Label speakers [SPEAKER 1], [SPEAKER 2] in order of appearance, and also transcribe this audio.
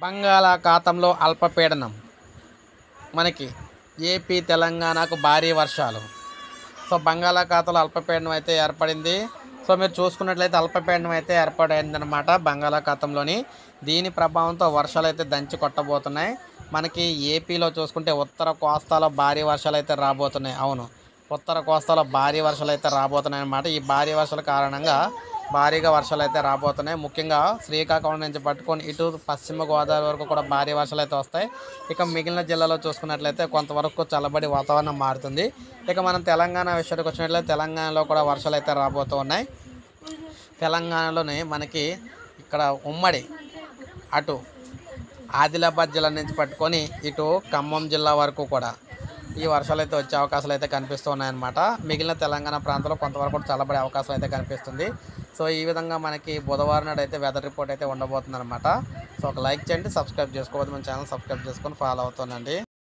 [SPEAKER 1] బంగాళాఖాతంలో అల్పపీడనం మనకి ఏపీ తెలంగాణకు భారీ వర్షాలు. సో బంగాళాఖాతంలో అల్పపీడనం అయితే ఏర్పడింది. సో మీరు చూసుకున్నట్లయితే అల్పపీడనం అయితే ఏర్పడిందనమాట బంగాళాఖాతంలోని. దీని ప్రభావంతో వర్షాలు అయితే దంచి కొట్టబోతున్నాయి. మనకి ఏపీలో చూసుకుంటే ఉత్తర కోస్తాలో భారీ వర్షాలు అయితే రాబోతున్నాయి. అవును, ఉత్తర కోస్తాలో భారీ వర్షాలు అయితే రాబోతున్నాయి అన్నమాట. ఈ భారీ వర్షాల కారణంగా భారీగా వర్షాలు అయితే రాబోతున్నాయి. ముఖ్యంగా శ్రీకాకుళం నుంచి పట్టుకొని ఇటు పశ్చిమ గోదావరి వరకు కూడా భారీ వర్షాలు అయితే వస్తాయి. ఇక మిగిలిన జిల్లాలో చూసుకున్నట్లయితే కొంతవరకు చల్లబడి వాతావరణం మారుతుంది. ఇక మనం తెలంగాణ విషయానికి వచ్చినట్లయితే తెలంగాణలో కూడా వర్షాలు అయితే రాబోతూ ఉన్నాయి. తెలంగాణలోనే మనకి ఇక్కడ ఉమ్మడి అటు ఆదిలాబాద్ జిల్లా నుంచి పట్టుకొని ఇటు ఖమ్మం జిల్లా వరకు కూడా ఈ వర్షాలు అయితే వచ్చే అవకాశాలు అయితే కనిపిస్తూ ఉన్నాయన్నమాట. మిగిలిన తెలంగాణ ప్రాంతంలో కొంతవరకు కూడా చల్లబడే అవకాశం అయితే కనిపిస్తుంది. సో ఈ విధంగా మనకి బుధవారం నాడు అయితే వెదర్ రిపోర్ట్ అయితే ఉండబోతుంది అనమాట. సో ఒక లైక్ చేయండి, సబ్స్క్రైబ్ చేసుకోవద్దు, మన ఛానల్ సబ్స్క్రైబ్ చేసుకొని ఫాలో అవుతానండి.